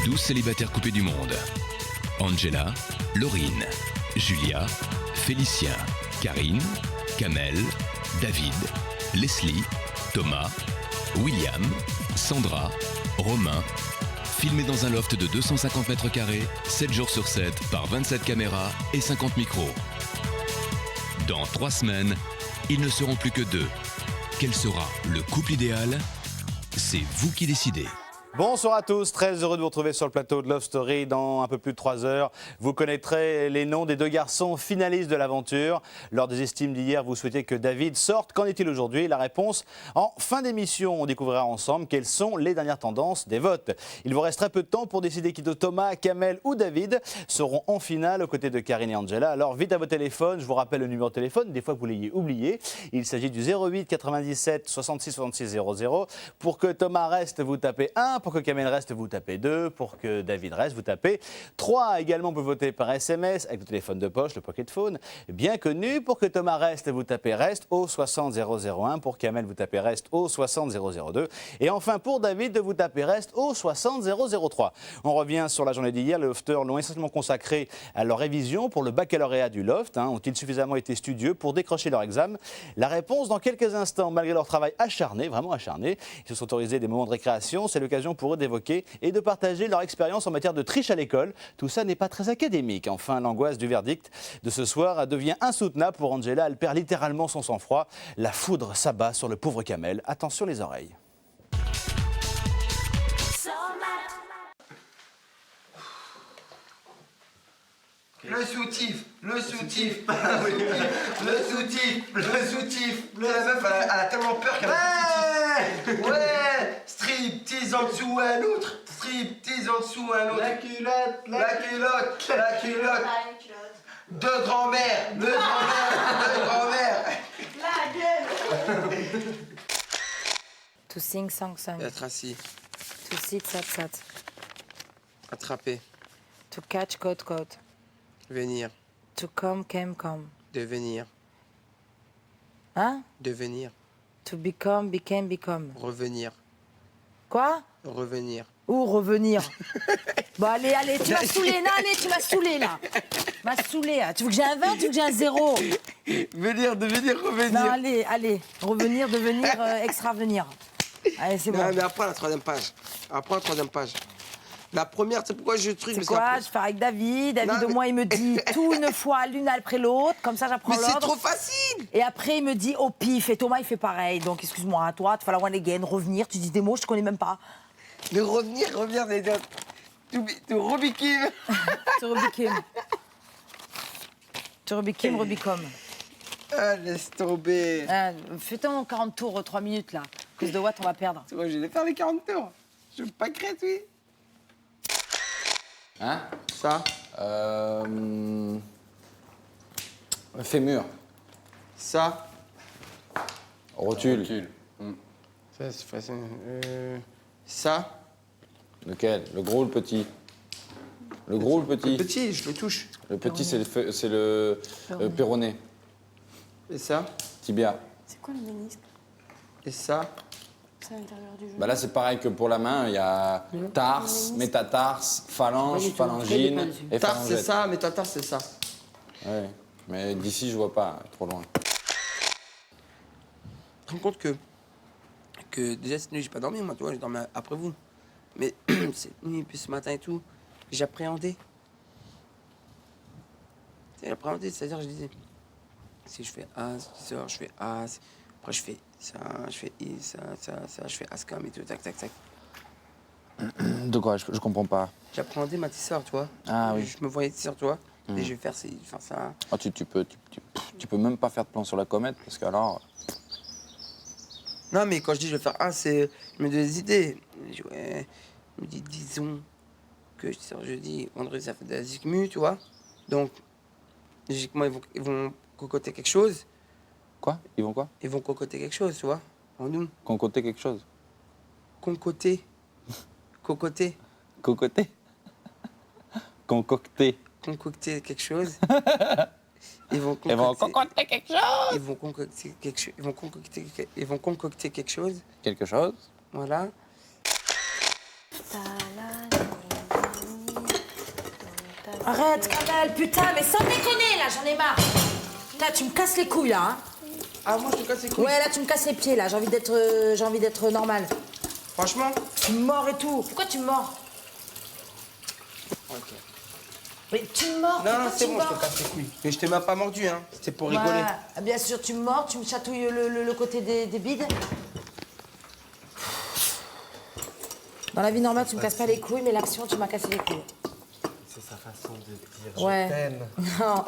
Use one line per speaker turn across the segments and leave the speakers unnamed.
12 célibataires coupés du monde. Angela, Laurine, Julia, Félicien, Karine, Kamel, David, Leslie, Thomas, William, Sandra, Romain. Filmés dans un loft de 250 mètres carrés, 7 jours sur 7, par 27 caméras et 50 micros. Dans 3 semaines, ils ne seront plus que 2. Quel sera le couple idéal? C'est vous qui décidez.
Bonsoir à tous, très heureux de vous retrouver sur le plateau de Love Story. Dans un peu plus de 3 heures, vous connaîtrez les noms des 2 garçons finalistes de l'aventure. Lors des estimes d'hier, vous souhaitiez que David sorte. Qu'en est-il aujourd'hui? La réponse en fin d'émission. On découvrira ensemble quelles sont les dernières tendances des votes. Il vous reste très peu de temps pour décider qui de Thomas, Kamel ou David seront en finale aux côtés de Karine et Angela. Alors vite à vos téléphones, je vous rappelle le numéro de téléphone, des fois vous l'ayez oublié. Il s'agit du 08 97 66 66 00. Pour que Thomas reste, vous tapez 1. Pour que Kamel reste, vous tapez 2. Pour que David reste, vous tapez 3. Également, vous voter par SMS avec le téléphone de poche, le pocket phone, bien connu. Pour que Thomas reste, vous tapez reste au 60 001. Pour Kamel, vous tapez reste au 60 002. Et enfin, pour David, vous tapez reste au 60 003. On revient sur la journée d'hier. Les lofters l'ont essentiellement consacré à leur révision pour le baccalauréat du loft. Ont-ils suffisamment été studieux pour décrocher leur examen? La réponse dans quelques instants. Malgré leur travail acharné, vraiment acharné, ils se sont autorisés des moments de récréation. C'est l'occasion pour eux d'évoquer et de partager leur expérience en matière de triche à l'école. Tout ça n'est pas très académique. Enfin, l'angoisse du verdict de ce soir devient insoutenable pour Angela. Elle perd littéralement son sang-froid. La foudre s'abat sur le pauvre Kamel. Attention les oreilles.
Le soutif, le soutif, le soutif, le soutif. La meuf, elle a tellement peur qu'elle a le soutif. Ouais, striptease en dessous un autre, striptease en dessous un autre. La culotte, la culotte, la culotte. De grand-mère, de grand-mère, de grand-mère. La gueule.
To sing, song, song.
Être assis,
To sit, sat, sat.
attraper,
To catch, caught, caught.
venir,
To come, came, come.
devenir,
Hein?
devenir,
To become, became, become.
revenir,
Quoi?
revenir.
Ou revenir. Bon, allez, allez, tu m'as saoulé. Non, allez, tu m'as saoulé, là. Tu m'as saoulé, là. Tu veux que j'ai un 20, tu veux que j'ai un 0?
Venir, devenir, revenir.
Non, allez, allez. Revenir, devenir, extravenir. Allez, c'est bon.
Non, mais après la troisième page. Après la troisième page. La première, c'est pourquoi je truc.
C'est
parce
quoi?
qu'après-
Je fais avec David. David,
Non,
au
mais-
moins, il me dit tout une fois, l'une après l'autre. Comme ça, j'apprends
Mais c'est
l'ordre.
trop facile.
Et après, il me dit au pif. Et Thomas, il fait pareil. Donc, excuse-moi, toi, tu fais la one again, revenir. Tu dis des mots, je te connais même pas.
Mais revenir, c'est déjà... Tu Robikim.
Tu Rubikim. Tu Rubikim, Rubicom.
Ah, laisse tomber.
Fais ton 40 tours, 3 minutes, là. À cause de Watt, on va perdre.
C'est moi, je vais faire les 40 tours. Je veux pas créer, oui.
Hein?
Ça,
Fémur.
ça.
Rotule.
Ça, c'est facile. Ça.
Lequel? Le gros ou le petit? Le gros ou le petit?
Le petit, je le touche.
Le petit, c'est le péroné.
Et ça.
Tibia.
C'est quoi le ménisque?
Et ça.
C'est à l'intérieur du genou.
Bah là, c'est pareil que pour la main. Il y a tarse, métatarse, phalange, phalangine et
Tarse, c'est
phalangette.
ça. Métatarse, c'est ça.
Ouais. Mais d'ici, je vois pas, trop loin.
Je me rends compte que déjà cette nuit, j'ai pas dormi, moi, tu vois, j'ai dormi après vous. Mais cette nuit, puis ce matin et tout, j'appréhendais. J'appréhendais, c'est-à-dire, je disais, si je fais As, je fais As, après je fais ça, je fais I, ça, je fais As comme et tout, tac, tac, tac.
De quoi? Je comprends pas.
J'appréhendais ma tisseur, tu vois.
Ah oui.
Je me voyais tisseur, tu vois. Et je vais faire ça.
Ah, tu peux même pas faire de plan sur la comète parce que alors.
Non, mais quand je dis je vais faire un, c'est. Je me donne des idées. Je dis, ouais. Je me dis, disons que je sors jeudi, vendredi, ça fait de la zikmu, tu vois. Donc, logiquement, ils vont cocoter quelque chose.
Quoi? Ils vont quoi?
Ils vont cocoter quelque chose, tu vois. En nous.
Concoter quelque chose?
Concoter. Cocoter.
Cocoter? Concocter.
Concocter quelque chose. Ils vont
concocter quelque chose.
Ils vont concocter quelque chose. Ils vont concocter quelque chose.
Quelque chose?
Voilà.
Arrête, Kamel, putain, mais sans déconner, là, j'en ai marre. Là, tu me casses les couilles, là, hein.
Ah, moi, je te casse les couilles.
Ouais, là, tu me casses les pieds, là. J'ai envie d'être normal.
Franchement?
Tu me mords et tout. Pourquoi tu me mords?
Ok.
Mais tu me mords.
Non,
pourquoi
c'est
tu
bon,
me
je te
mords?
casse les couilles. Mais je t'ai même pas mordu, hein. C'était pour rigoler.
Ouais, bien sûr, tu me mords, tu me chatouilles le côté des bides. Dans la vie normale, tu me casses pas les couilles, mais l'action, tu m'as cassé les couilles.
C'est sa façon de dire
Ouais.
je t'aime.
Non.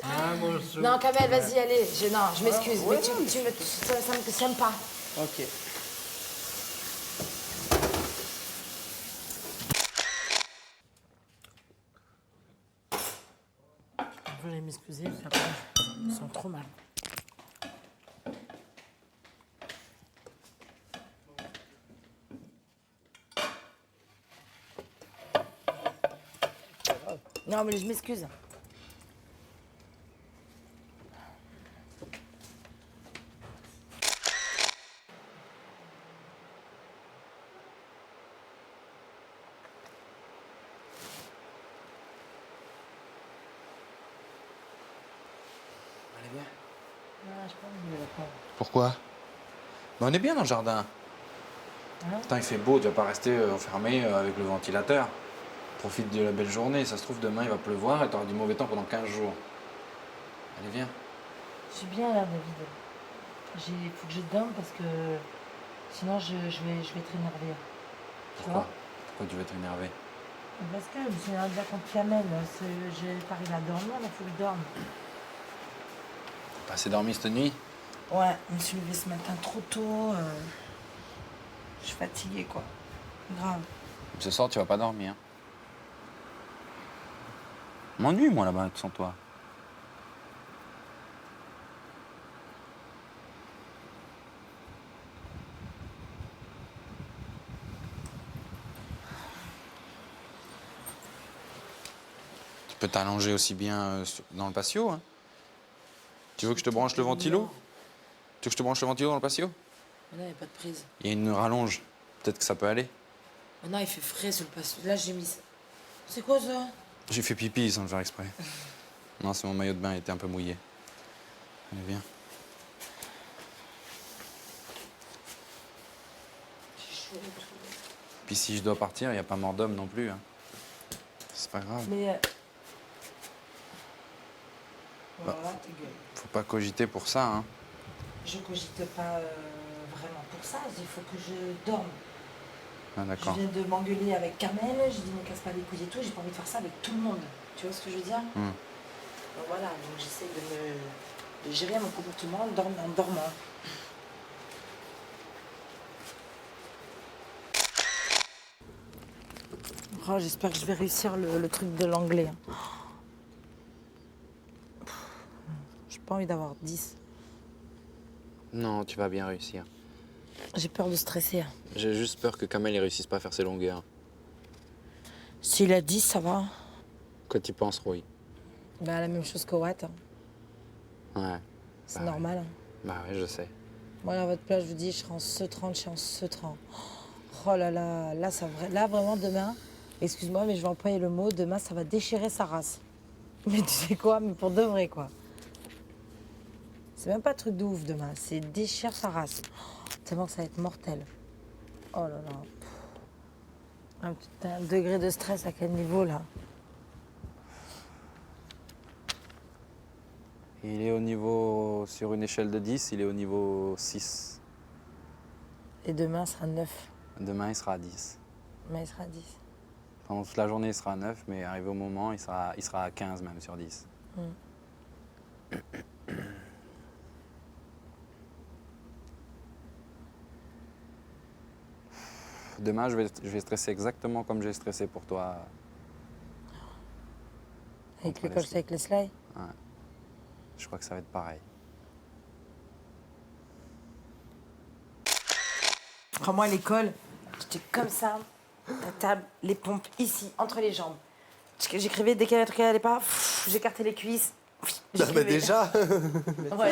Ah, mon chou.
Non, Kamel, vas-y, allez. Non, je m'excuse,
Ouais,
mais ça me pas.
Ok.
Je voulais m'excuser, mais après, je me sens trop mal. Non, mais je m'excuse.
Allez, viens.
Non, je pense que
Pourquoi? Mais on est bien dans le jardin. Putain, il fait beau, tu vas pas rester enfermé avec le ventilateur. Profite de la belle journée, ça se trouve demain il va pleuvoir et t'auras du mauvais temps pendant 15 jours. Allez, viens.
je suis bien là, David. Il faut que je dorme parce que sinon je vais être énervée. Tu vois?
Pourquoi tu veux t'énerver?
Parce que je me suis énervée contre Kamel. J'ai pas arrivé à dormir, il faut que je dorme.
T'as assez dormi cette nuit?
Ouais, je me suis levée ce matin trop tôt. Je suis fatiguée, quoi. Grave.
Ce soir tu vas pas dormir. Je m'ennuie moi là-bas sans toi. Tu peux t'allonger aussi bien dans le patio, hein. Tu veux que je te branche le ventilo? Tu veux que je te branche le ventilo dans le patio?
Mais là, il n'y a pas de prise.
Il y a une rallonge. Peut-être que ça peut aller.
Maintenant, il fait frais sur le patio. Là, j'ai mis ça. C'est quoi ça?
J'ai fait pipi sans le faire exprès. Non, c'est mon maillot de bain, il était un peu mouillé. Allez, viens. Puis si je dois partir, il n'y a pas mort d'homme non plus, hein. C'est pas grave.
Mais. Voilà, ta gueule.
Faut pas cogiter pour ça, hein.
Je cogite pas vraiment pour ça. Il faut que je dorme.
Ah,
Je
d'accord.
viens de m'engueuler avec Kamel. Je dis, ne casse pas les couilles et tout. J'ai pas envie de faire ça avec tout le monde. Tu vois ce que je veux dire? Donc voilà, donc j'essaie de gérer mon comportement en dormant. Oh, j'espère que je vais réussir le truc de l'anglais. J'ai pas envie d'avoir 10.
Non, tu vas bien réussir.
J'ai peur de stresser.
J'ai juste peur que Kamel ne réussisse pas à faire ses longueurs.
S'il a 10, ça va.
Quoi tu penses, Roy?
Bah, la même chose que Watt.
Ouais.
C'est
Bah
normal.
Ouais. Bah ouais, je sais.
Moi, à votre place, je vous dis, je serai en ce 30, je suis en ce 30. Oh là là, là vraiment, demain, excuse-moi, mais je vais employer le mot, demain, ça va déchirer sa race. Mais tu sais quoi, mais pour de vrai, quoi. C'est même pas un truc de ouf demain, c'est déchire sa race. Tellement que ça va être mortel. Oh là là. Un putain, degré de stress à quel niveau, là?
Il est au niveau, sur une échelle de 10, il est au niveau 6.
Et demain, sera 9.
Demain, il sera à 10.
Demain, il sera 10.
Pendant toute la journée, il sera à 9, mais arrivé au moment, il sera à 15 même sur 10. Demain, je vais stresser exactement comme j'ai stressé pour toi.
Avec
Contre
le coach,
Leslie.
avec les slides.
Je crois que ça va être pareil.
Prends-moi à l'école, j'étais comme ça, la table, les pompes ici, entre les jambes. J'écrivais dès qu'il y avait un truc qui n'allait pas, j'écartais les cuisses.
Non, mais déjà.
Ouais.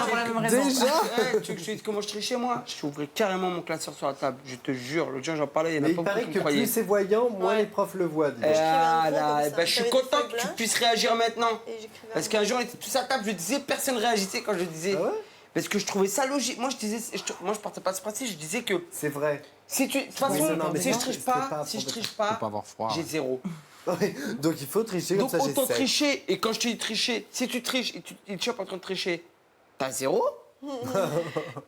Pour la même raison.
Déjà.
Ouais, tu veux que je te dise comment je trichais, moi? Je ouvrais carrément mon classeur sur la table, je te jure. L'autre jour, j'en parlais, il y en a
Mais
pas
il
beaucoup
paraît
qui
que
me croyaient.
plus c'est voyant, moins les profs le voient. dis donc.
Ah
un
là,
fond comme
eh
ça.
ben, je suis
J'avais des
content
feuilles
que tu
blanches.
puisses réagir maintenant.
Et j'écrivais
Parce
un
qu'un jour, on était tous à table, je disais, personne réagissait quand je disais.
Ah ouais?
Parce que je trouvais ça logique. Moi, moi, je partais pas de ce principe, je disais que
C'est vrai.
si tu. De toute façon,
Oui, non, mais
si je
non,
triche
c'était
pas,
pas
si je triche
Faut pas
pas,
avoir froid.
j'ai 0.
Ouais, donc il faut tricher
Donc
comme ça,
autant
j'essaie.
tricher. Et quand je te dis tricher, si tu triches et tu te chopes en train de tricher, t'as 0.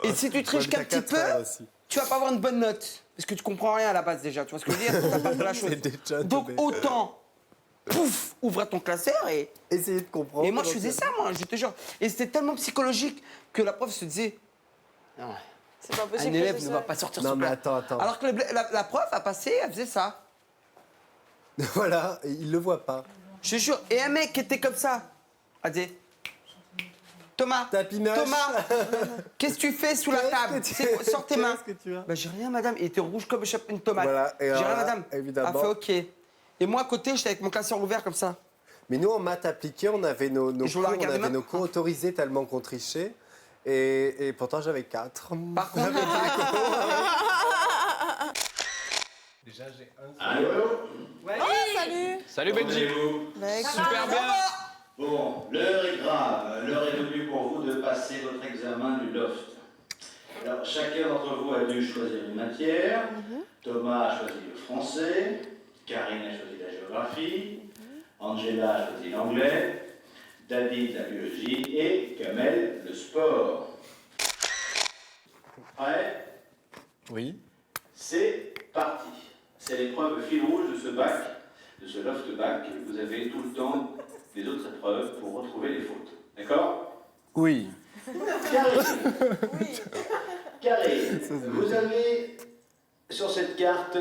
Et si tu triches
Ouais, mais
qu'un
t'as
petit
4 heures
peu,
aussi.
tu vas pas avoir une bonne note. Parce que tu comprends rien à la base déjà. Tu vois ce que je veux dire? T'as pas fait la chose.
C'est déjà
Donc
tombé.
autant, pouf, ouvre ton classeur et.
Essayez de comprendre.
Et moi, je
comment
faisais ça, moi, je te jure. Et c'était tellement psychologique que la prof se disait non,
C'est pas
un
possible.
élève
que ce
ne
soit-
va pas sortir
Non,
ce
mais
plat.
attends.
Alors que la prof, à passer, elle faisait ça.
Voilà, et il le voit pas.
Je te jure. Et un mec qui était comme ça, a dit Thomas,
Tapinage.
Thomas, qu'est-ce que tu fais sous la table? Sors tes mains.
Qu'est-ce que tu as?
Bah, j'ai rien, madame. Il était rouge comme une tomate.
Voilà, et
J'ai
alors
rien,
là,
madame.
évidemment.
Elle fait OK. Et moi, à côté, j'étais avec mon classeur ouvert comme ça.
Mais nous, en maths appliquées, on avait nos
Et je
cours,
la
on
regardais
avait
même.
nos cours autorisés tellement qu'on trichait. Et pourtant, j'avais 4.
Par contre,
Allô?
Salut.
Salut Benji.
Mec.
Super bien.
Bon, l'heure est grave. L'heure est venue pour vous de passer votre examen du loft. Alors, chacun d'entre vous a dû choisir une matière. Thomas a choisi le français, Karine a choisi la géographie, Angela a choisi l'anglais, David la biologie et Kamel le sport. Prêt?
Oui.
C'est parti. C'est l'épreuve fil rouge de ce bac, de ce loft bac. Vous avez tout le temps des autres épreuves pour retrouver les fautes. D'accord?
Oui.
Carré, vous avez sur cette carte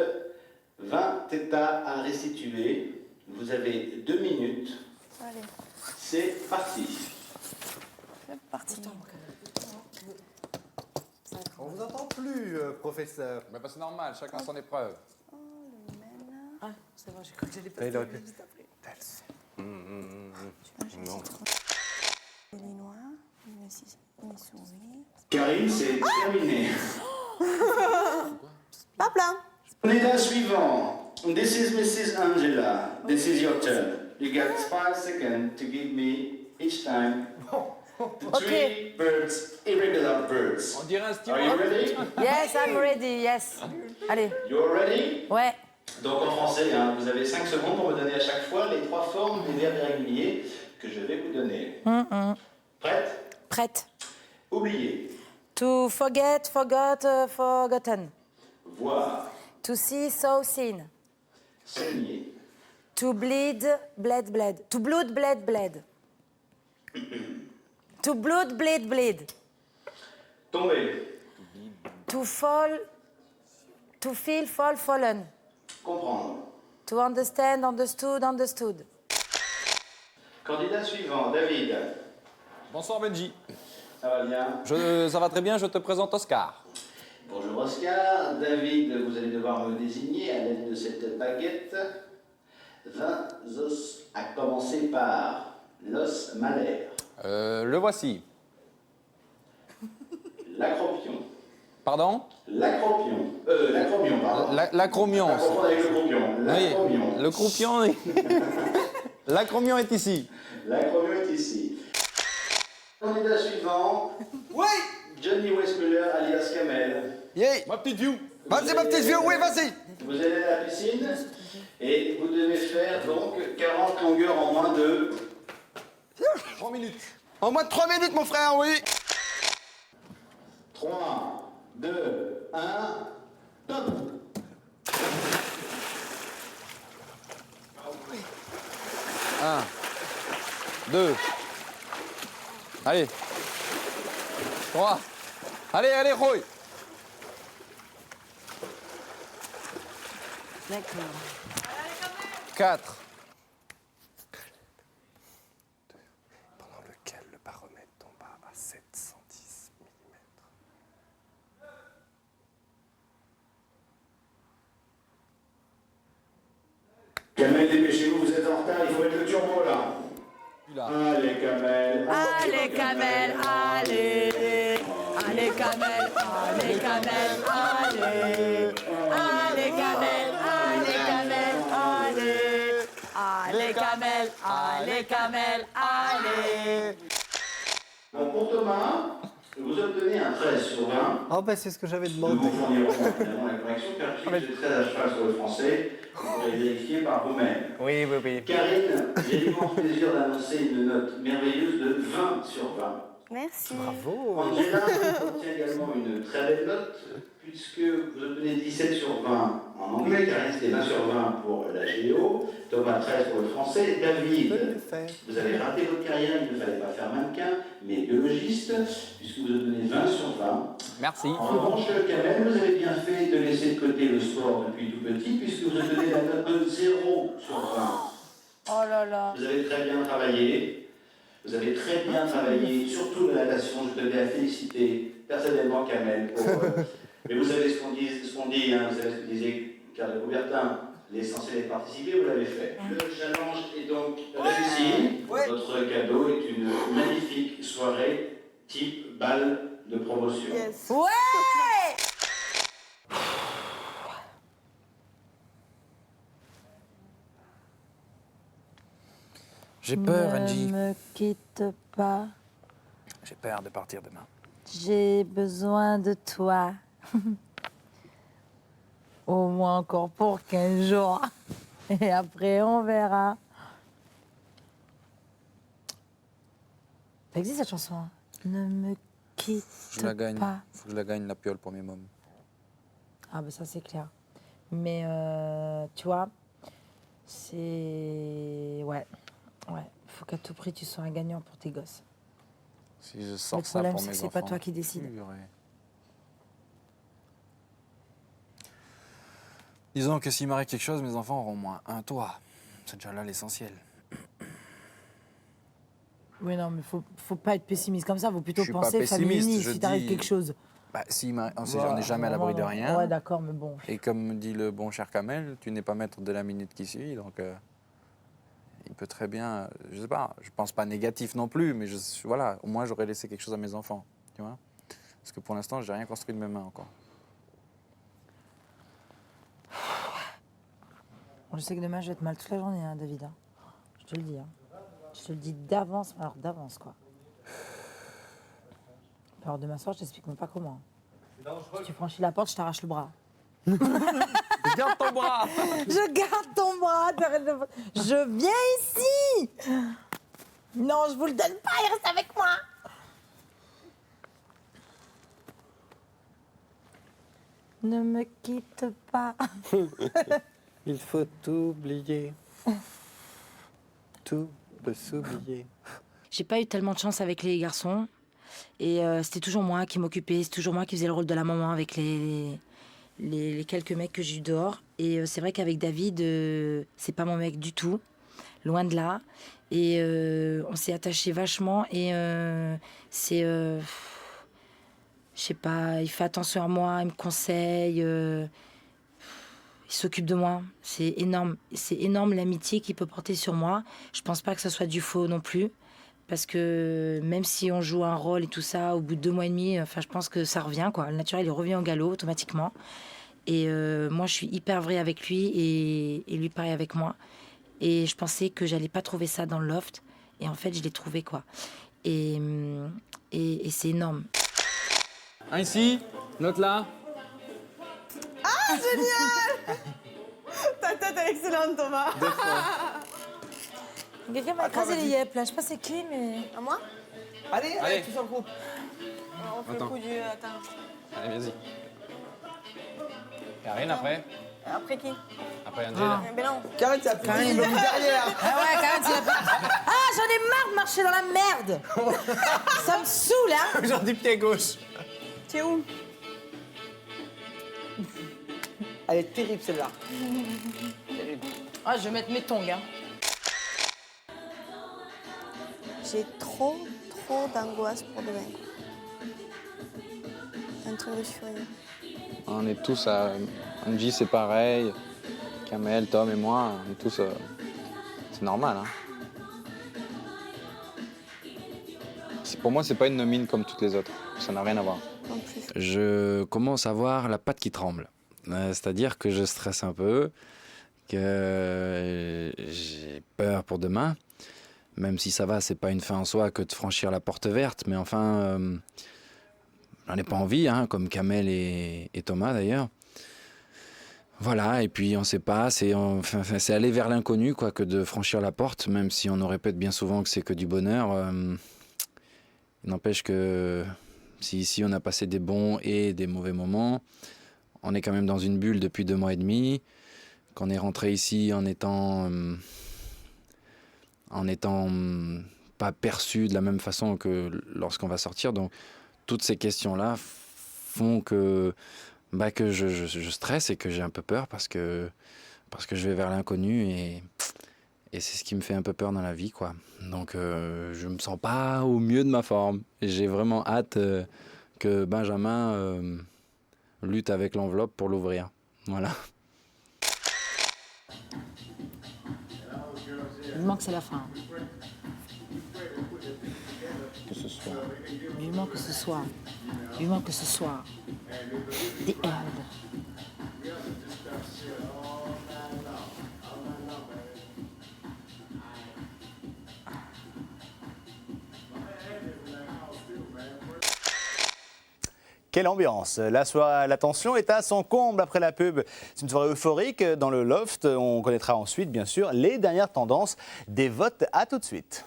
20 états à restituer. Vous avez 2 minutes.
Allez,
C'est parti.
c'est parti.
On vous entend plus, professeur.
Bah, c'est normal, chacun son épreuve.
Ah, c'est vrai, j'ai cru que j'allais
Ah, il aurait pu.
Les noirs, mes souris.
Karine, c'est terminé.
Hop là.
Candidat suivant. This is Mrs. Angela. This is your turn. You got 5 seconds to give me each time the 3 birds, irregular birds.
On dirait un
Are
stylo.
you ready?
Yes, I'm ready, yes. Allez,
You're ready?
ouais.
Donc en français, hein, vous avez 5 secondes pour me donner à chaque fois les 3 formes des verbes irréguliers que je vais vous donner. Prête?
Prête.
Oubliez.
To forget, forgot, forgotten.
Voir.
To see, saw, seen.
Saigner.
To bleed, bled, bled. To blood, bled, bled. To blood, bleed, bleed.
Tomber.
To fall, to feel, fall, fallen.
Comprendre.
To understand, understood, understood.
Candidat suivant, David.
Bonsoir Benji.
Ça va bien?
Ça va très bien, je te présente Oscar.
Bonjour Oscar. David, vous allez devoir me désigner à l'aide de cette baguette 20 os, à commencer par l'os malaire,
Le voici.
l'acropion,
Pardon?
l'acropion, pardon.
L'acromion.
Pas confondre avec le croupion.
Oui,
L'acromion.
le croupion est... L'acromion est ici.
L'acromion est ici. Candidat suivant,
oui.
Johnny Westmuller alias Kamel.
Yeah.
Ma petite view.
Vas-y, ma petite vieux, oui, vas-y.
Vous allez à la piscine et vous devez faire donc 40 longueurs en moins de
3 minutes.
En moins de 3 minutes, mon frère, oui.
3, 2, 1, top.
1, 2. Allez. 3. Allez, Roy.
D'accord.
4.
Pendant lequel le baromètre tomba à 710 mm.
Kamel, dépêchez-vous, vous êtes en retard, il faut mettre le turbo là. Allez, Kamel.
Allez, Kamel, allez. Allez, Kamel, allez, Kamel, allez. Allez, Kamel, allez, Kamel, allez. Allez, Kamel, allez, Kamel, allez.
Bon, pour Thomas, vous obtenez un 13 sur 20.
Oh, bah, c'est ce que j'avais
Nous
demandé.
vous fournirons évidemment la correction, car je suis très à cheval sur le français. Vous pourrez vérifier par vous-même.
Oui, oui, oui.
Karine, j'ai l'immense plaisir d'annoncer une note merveilleuse de 20 sur 20.
Merci.
Bravo.
Angela obtient également une très belle note, puisque vous obtenez 17 sur 20 en anglais, Karine c'était 20 sur 20 pour la géo, Thomas 13 pour le français, David, vous avez raté votre carrière, il ne fallait pas faire mannequin, mais biologiste, puisque vous obtenez 20 sur 20.
Merci.
En revanche, Kamel, vous avez bien fait de laisser de côté le sport depuis tout petit, puisque vous obtenez la note de 0 sur 20.
Oh là là.
Vous avez très bien travaillé. Vous avez très bien travaillé, surtout la natation. Je tenais à féliciter personnellement Kamel pour. Mais vous savez ce qu'on dit, hein, vous savez ce que disait Carl de Coubertin. L'essentiel est de participer, vous l'avez fait. Le challenge est donc réussi. Votre cadeau est une magnifique soirée type bal de promotion.
Yes.
Ouais.
J'ai peur, Angie.
Ne me quitte pas,
J'ai peur de partir demain.
j'ai besoin de toi. Au moins encore pour 15 jours. Et après, on verra. Ça existe cette chanson, hein. Ne me quitte
Je la gagne.
pas.
Faut que je la gagne, la piole, pour mes mômes.
Ah, ben ça, c'est clair. Mais, tu vois, c'est... Ouais. Ouais. Faut qu'à tout prix, tu sois un gagnant pour tes gosses.
Si je sors
Le
ça
problème,
pour
c'est
mes
que c'est
enfants.
pas toi qui décides.
Purée. Disons que s'il m'arrive quelque chose, mes enfants auront au moins un toit. C'est déjà là l'essentiel.
Oui, non, mais faut pas être pessimiste comme ça. Faut plutôt
Je suis pas
penser famille
pessimiste,
unie
je
si t'arrive
dis-
quelque chose.
Bah, on n'est jamais à l'abri de rien.
Ouais, d'accord, mais bon.
Et comme me dit le bon cher Kamel, tu n'es pas maître de la minute qui suit, donc il peut très bien, je sais pas, je pense pas négatif non plus, mais voilà, au moins j'aurais laissé quelque chose à mes enfants, tu vois. Parce que pour l'instant, j'ai rien construit de mes mains encore.
Je sais que demain, je vais être mal toute la journée, hein, David. Hein. Je te le dis. Hein. Je te le dis d'avance, alors d'avance, quoi. Alors demain soir, je t'explique même pas comment. Si tu franchis la porte, je t'arrache le bras.
Garde ton bras.
Je garde ton bras. Je viens ici. Non, je vous le donne pas, il reste avec moi. Ne me quitte pas.
Il faut oublier. Tout peut s'oublier.
J'ai pas eu tellement de chance avec les garçons. Et c'était toujours moi qui m'occupais, c'est toujours moi qui faisais le rôle de la maman avec les quelques mecs que j'ai eu dehors. Et c'est vrai qu'avec David, c'est pas mon mec du tout, loin de là. Et on s'est attachés vachement et c'est... je sais pas, il fait attention à moi, il me conseille, il s'occupe de moi. C'est énorme l'amitié qu'il peut porter sur moi. Je pense pas que ce soit du faux non plus. Parce que même si on joue un rôle et tout ça, au bout de 2 mois et demi, enfin, je pense que ça revient, quoi. Le naturel, il revient au galop automatiquement. Et moi, je suis hyper vraie avec lui et lui pareil avec moi. Et je pensais que j'allais pas trouver ça dans le loft. Et en fait, je l'ai trouvé, quoi. Et c'est énorme.
Un ici, note là.
Ta tête est excellente, Thomas.
Quelqu'un m'a écrasé les yeux, là. Je sais pas c'est qui, mais...
À moi?
Allez,
Allez.
tous en groupe.
On fait
Attends.
le coup du... Attends.
Allez, vas-y. Karine après.
Après qui?
Après Angela.
Ben non.
Karine, ça fait une derrière.
Ah ouais, quand même, c'est la... Ah, j'en ai marre de marcher dans la merde. Ça me saoule, hein.
J'en dis pied gauche.
Tu es où?
Elle est terrible celle-là.
Ah, je vais mettre mes tongs, hein.
J'ai trop d'angoisse pour demain. Un truc de furieux.
On est tous à... Angie, c'est pareil. Kamel, Tom et moi, on est tous... C'est normal, hein. Pour moi, c'est pas une nomine comme toutes les autres. Ça n'a rien à voir.
En plus.
Je commence à voir la patte qui tremble. C'est-à-dire que je stresse un peu, que j'ai peur pour demain. Même si ça va, c'est pas une fin en soi que de franchir la porte verte. Mais enfin, j'en ai pas envie, hein, comme Kamel et Thomas d'ailleurs. Voilà, et puis on sait pas, c'est aller vers l'inconnu quoi, que de franchir la porte, même si on nous répète bien souvent que c'est que du bonheur. Il n'empêche que si ici on a passé des bons et des mauvais moments, on est quand même dans une bulle depuis 2 mois et demi, qu'on est rentré ici en étant pas perçu de la même façon que lorsqu'on va sortir. Donc toutes ces questions-là font que je stresse et que j'ai un peu peur parce que je vais vers l'inconnu et c'est ce qui me fait un peu peur dans la vie, quoi. Donc je me sens pas au mieux de ma forme. Et j'ai vraiment hâte que Benjamin lutte avec l'enveloppe pour l'ouvrir. Voilà.
Vivement que c'est la fin.
Que ce soit.
Vivement que ce soit. Vivement que ce soit. The end.
Quelle ambiance! La tension est à son comble après la pub. C'est une soirée euphorique dans le loft. On connaîtra ensuite, bien sûr, les dernières tendances des votes. À tout de suite.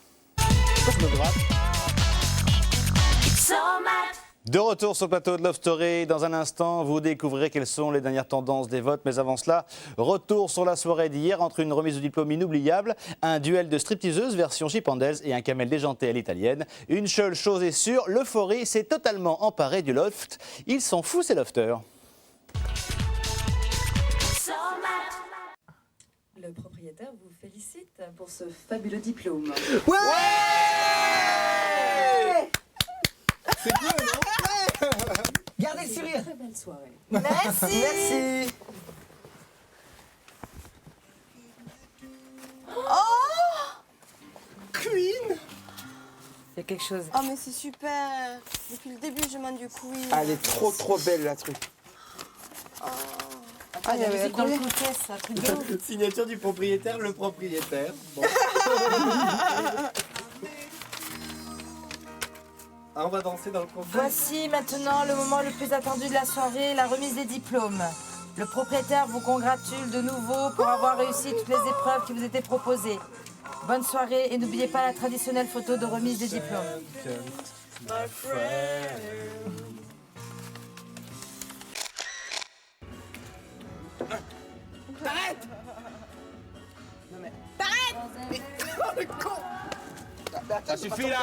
De retour sur le plateau de Love Story. Dans un instant, vous découvrirez quelles sont les dernières tendances des votes. Mais avant cela, retour sur la soirée d'hier entre une remise de diplôme inoubliable, un duel de stripteaseuses version Chipendales et un Kamel déjanté à l'italienne. Une seule chose est sûre, l'euphorie s'est totalement emparée du loft. Ils sont fous, ces lofters.
Le propriétaire vous félicite pour ce fabuleux diplôme.
Ouais.
C'est cool, non?
Gardez le sourire.
Très belle soirée.
Merci. Merci.
Queen.
Il y a quelque chose.
Oh mais c'est super. Depuis le début je demande du Queen.
Elle est trop belle la truc.
Ah, il y
avait
avait
un
dans le
collier.
caisse, un truc de ouf.
Signature du propriétaire, le propriétaire. Bon. Ah, on va danser dans le contexte.
Voici maintenant le moment le plus attendu de la soirée, la remise des diplômes. Le propriétaire vous congratule de nouveau pour avoir réussi toutes les épreuves qui vous étaient proposées. Bonne soirée et n'oubliez pas la traditionnelle photo de remise des diplômes.
Ça suffit là.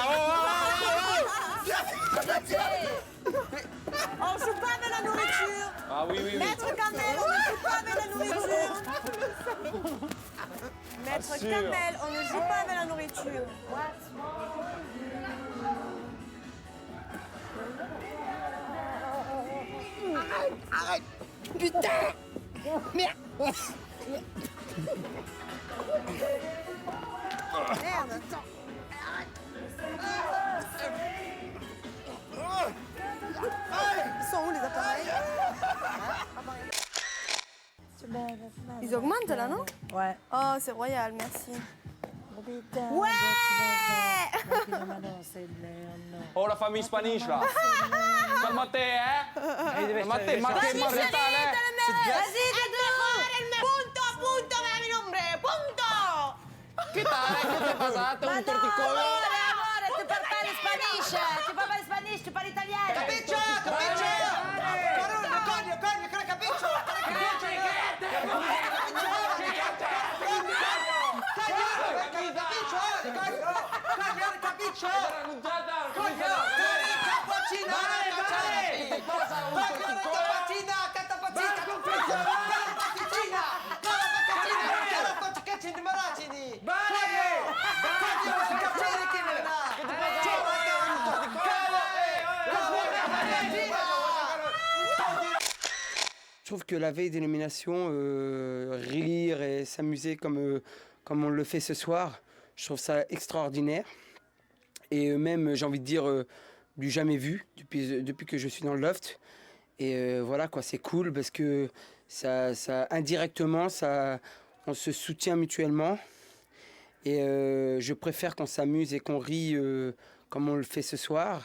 On joue pas avec la nourriture.
Ah oui, oui, oui.
Maître Kamel, on ne joue pas avec la nourriture. Maître
sûr.
Kamel, on ne joue pas avec la nourriture. Arrête. Putain. Merde. Merde, attends. Ils sont où les appareils? Ils augmentent là, non?
Ouais.
Oh, c'est royal, merci.
Ouais.
Oh, la famille Spanish là. Calmate, Calmate,
Vas-y, punto, punto, mi nombre, punto.
¿Qué tal? ¿Qué te pasa? ¿Te un torticolis?
Amore, tu parli Spanish, tu parli Spanish, tu parli italiano.
Capiccio, capiccio. Coglio, con capiccio. Je trouve que la veille des nominations, rire et s'amuser comme on le fait ce soir, je trouve ça extraordinaire.
et même, j'ai envie de dire, du jamais vu depuis que je suis dans le loft. Et voilà, quoi, c'est cool parce que ça indirectement, on se soutient mutuellement. Et je préfère qu'on s'amuse et qu'on rit comme on le fait ce soir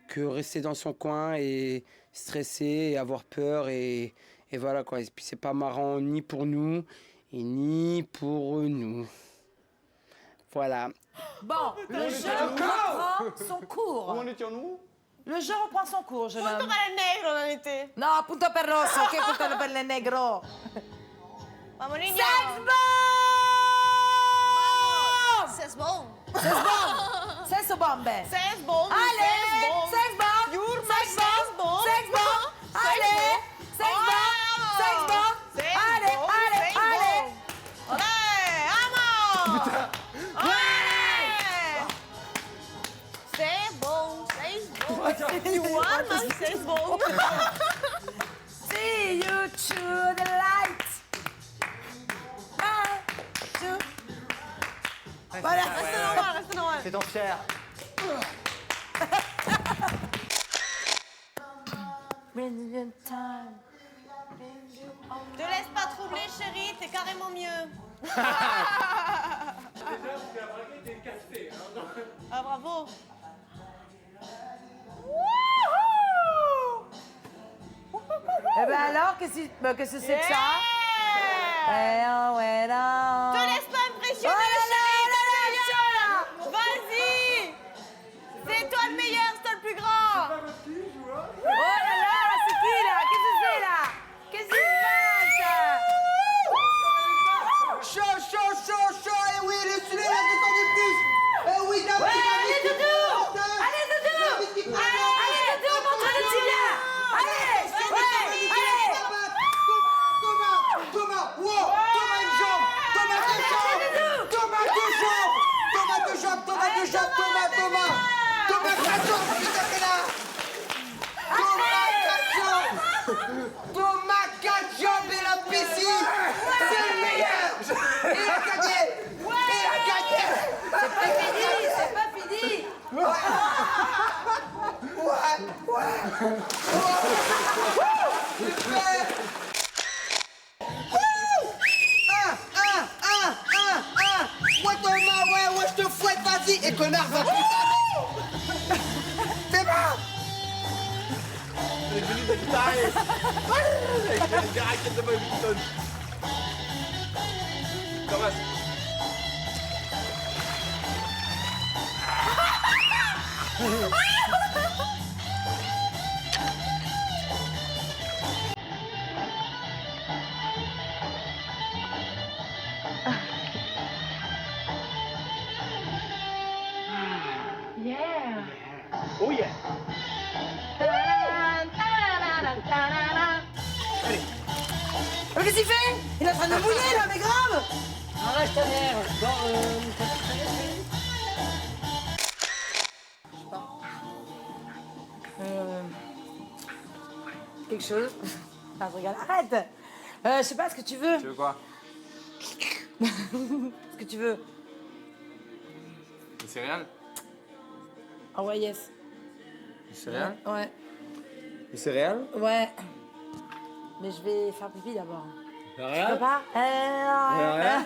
que rester dans son coin et stresser et avoir peur. Et voilà, quoi. Et puis c'est pas marrant ni pour nous et ni pour nous. Voilà.
Bon, le jeu reprend son cours.
Où en étions-nous?
Le jeu reprend son cours, jeune
Punto
homme.
per il negro, non été.
No, punto per rosso, che punto per le negro.
Vamos, niño.
Sex bomb!
Sex bomb.
Sex bomb! Sex bombe!
Sex bomb.
Allez! Sex bomb!
You're my
Sex bomb!
sex bomb.
Sex bomb! Allez! Sex bomb! Sex bomb! Allez, allez, allez!
Allez, vamos. Ouais. Sex bomb, sex bomb. You are my sex bomb.
See you through the light. One, two. Voilà.
Reste normal, reste normal.
C'est ton cher.
Te laisse pas troubler, chérie, t'es carrément mieux. Ah, bravo.
Eh ben alors, qu'est-ce que c'est que ça? Ouais, ouais, non.
Te laisse pas impressionner,
Oh là là,
chérie, t'es le meilleur. Vas-y. C'est toi le meilleur, c'est toi le plus grand.
Oh là là, c'est qui là? Qu'est-ce que c'est là? Qu'est-ce qui se passe?
Chaud, chaud, chaud, chaud. Eh oui, laisse-les la détente du plus. Eh oui, David,
Ouais,
David,
allez,
qui
Doudou!
présente.
Allez, Doudou!
David qui présente.
Allez, Doudou, montre le tibia! Allez! Ouais, allez!
Thomas, wow, Thomas une jambe, Thomas deux jambes, Thomas deux jambes, Thomas deux jambes, Thomas deux jambes, Thomas quatre jambes, putain que là. Thomas quatre jambes et la piscine, c'est le meilleur. Il a gagné, il a gagné.
C'est pas fini, c'est pas fini!
Super. Ouais Thomas, ouais, je te fouette, vas-y. Et connard, va putain. C'est bon.
Oh yeah.
Mais qu'est-ce qu'il fait? Il est en train de mouiller là, mais grave!
Arrête ta mère.
Quelque chose? Ah, je regarde. Arrête! Je sais pas ce que tu veux.
Tu veux quoi?
Ce que tu veux.
Des céréales?
Ah ouais, yes.
Des céréales?
Ouais.
Des céréales?
Ouais. Mais je vais faire pipi d'abord. Tu peux
Céréales?
pas?
Rien.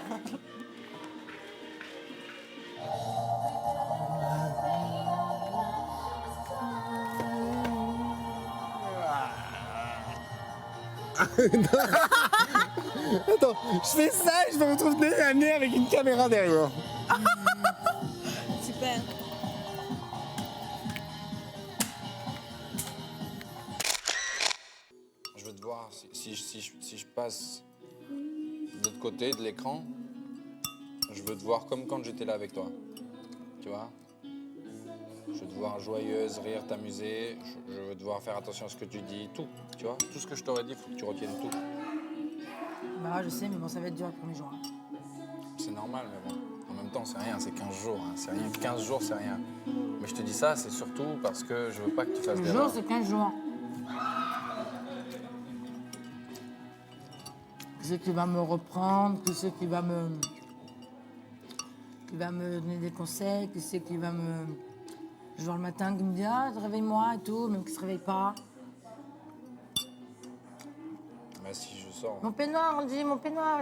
Attends, je fais ça et je me retrouve nez à nez avec une caméra derrière.
Super.
Je veux te voir, si je passe de l'autre côté de l'écran, je veux te voir comme quand j'étais là avec toi. Tu vois? Je veux te voir joyeuse, rire, t'amuser. Je veux te voir faire attention à ce que tu dis, tout. Tu vois? Tout ce que je t'aurais dit, il faut que tu retiennes tout.
Bah, je sais, mais bon, ça va être dur le premier jour. Hein.
C'est normal, mais bon. En même temps, c'est rien, c'est 15 jours. Hein. C'est rien. 15 jours, c'est rien. Mais je te dis ça, c'est surtout parce que je veux pas que tu fasses
Le
d'erreurs.
jour, c'est 15 jours. Qui c'est qui va me reprendre? Qui c'est qui va me donner des conseils? Qui c'est qui va me Je vois le matin qui me dit ah, réveille-moi et tout, même qu'il se réveille pas.
Bah si je sors.
Mon peignoir, on dit mon peignoir,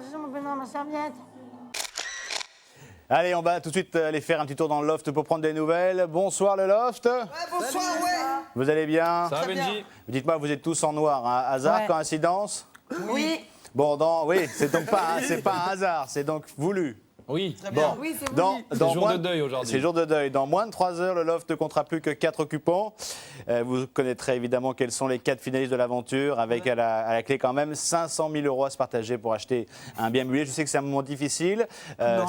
ma serviette.
Allez, on va tout de suite aller faire un petit tour dans le loft pour prendre des nouvelles. Bonsoir le loft.
Ouais, bonsoir, ouais.
Vous allez bien?
Ça va Benji?
Dites-moi, vous êtes tous en noir, hein? Hasard,
Ouais.
coïncidence?
Oui.
Bon, oui, c'est donc pas, c'est pas un hasard, c'est donc voulu.
Oui.
Bon,
Oui, c'est
C'est jour de deuil aujourd'hui.
C'est jour de deuil. Dans moins de 3 heures, le loft ne comptera plus que 4 occupants. Vous connaîtrez évidemment quels sont les 4 finalistes de l'aventure, avec à la clé quand même 500 000 € à se partager pour acheter un bien meublé. Je sais que c'est un moment difficile.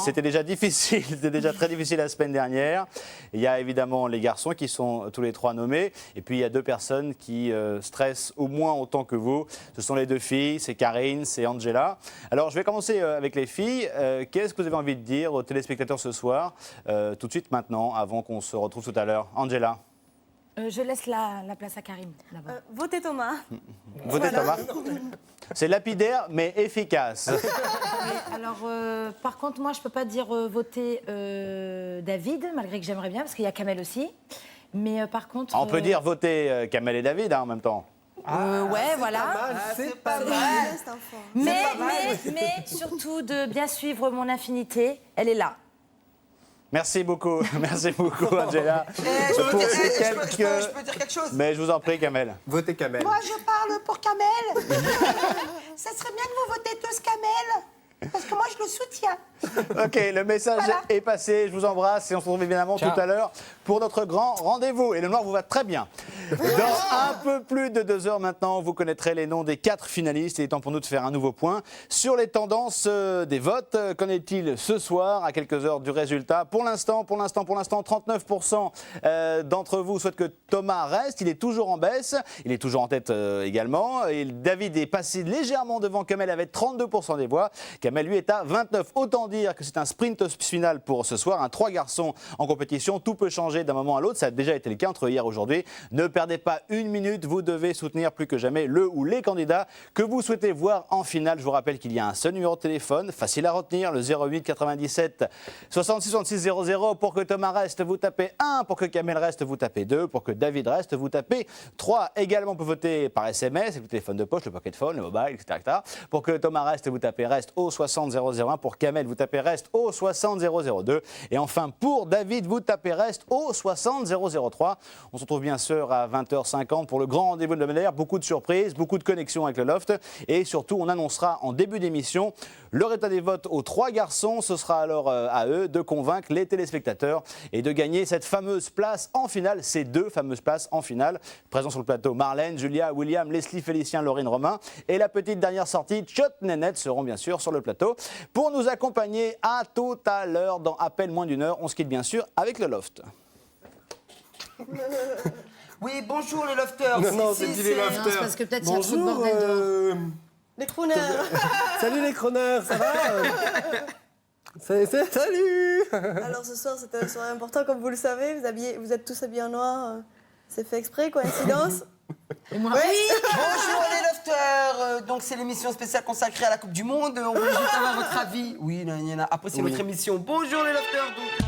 C'était déjà difficile, c'était déjà très difficile la semaine dernière. Il y a évidemment les garçons qui sont tous les 3 nommés. Et puis il y a 2 personnes qui stressent au moins autant que vous. Ce sont les 2 filles, c'est Karine, c'est Angela. Alors je vais commencer avec les filles. Qu'est-ce que vous avez envie de dire aux téléspectateurs ce soir, tout de suite maintenant, avant qu'on se retrouve tout à l'heure? Angela.
Je laisse la place à Karine, là-bas.
Votez Thomas.
Votez Thomas. C'est lapidaire, mais efficace.
Alors, par contre, moi, je peux pas dire voter David, malgré que j'aimerais bien, parce qu'il y a Kamel aussi. Mais par contre...
On peut dire voter Kamel et David hein, en même temps.
ouais, voilà.
C'est pas mal.
Mais surtout de bien suivre mon infinité, elle est là.
Merci beaucoup, Angela.
Je
Pour ces
peux dire quelque chose?
Mais je vous en prie, Kamel.
Votez Kamel.
Moi, je parle pour Kamel. Ça serait bien que vous votez tous Kamel, parce que moi, je le soutiens.
Ok, le message est passé. Je vous embrasse et on se retrouve évidemment
Ciao.
tout à l'heure pour notre grand rendez-vous. Et le noir vous va très bien. Dans un peu plus de 2 heures maintenant, vous connaîtrez les noms des 4 finalistes. Il est temps pour nous de faire un nouveau point sur les tendances des votes. Qu'en est-il ce soir, à quelques heures du résultat? Pour l'instant, 39% d'entre vous souhaitent que Thomas reste. Il est toujours en baisse. Il est toujours en tête également. Et David est passé légèrement devant Kamel avec 32% des voix. Kamel, lui, est à 29%. Autant dire que c'est un sprint final pour ce soir. 3 garçons en compétition. Tout peut changer d'un moment à l'autre. Ça a déjà été le cas entre hier et aujourd'hui. Ne perdez pas une minute. Vous devez soutenir plus que jamais le ou les candidats que vous souhaitez voir en finale. Je vous rappelle qu'il y a un seul numéro de téléphone, facile à retenir, le 08 97 66 66 00. Pour que Thomas reste, vous tapez 1. Pour que Kamel reste, vous tapez 2. Pour que David reste, vous tapez 3. Également, vous pouvez voter par SMS, avec le téléphone de poche, le pocket phone, le mobile, etc. Pour que Thomas reste, vous tapez reste au 60 001. Pour Kamel, vous tapez reste au 60 002. Et enfin, pour David, vous tapez reste au 60 003. On se retrouve bien sûr à 20h50 pour le grand rendez-vous de la Bel Air. Beaucoup de surprises, beaucoup de connexions avec le loft. Et surtout, on annoncera en début d'émission le résultat des votes aux 3 garçons. Ce sera alors à eux de convaincre les téléspectateurs et de gagner cette fameuse place en finale. Ces 2 fameuses places en finale. Présents sur le plateau, Marlène, Julia, William, Leslie, Félicien, Laurine, Romain. Et la petite dernière sortie, Tchot, Nénette seront bien sûr sur le plateau pour nous accompagner à tout à l'heure dans à peine moins d'1 heure. On se quitte bien sûr avec le loft.
Oui, bonjour les lofters.
Non, c'est dit les
Non,
lofters.
c'est parce que peut-être il y a trop de
Bonjour,
bordel dehors.
Les crooners.
Salut les chroneurs, ça va Salut.
Alors ce soir, c'est un soir important, comme vous le savez. Vous êtes tous habillés en noir. C'est fait exprès, coïncidence?
Et moi,
Bonjour les lofters. Donc c'est l'émission spéciale consacrée à la Coupe du Monde. On voulait juste avoir votre avis. Oui, après c'est votre émission. Bonjour les lofters. Donc...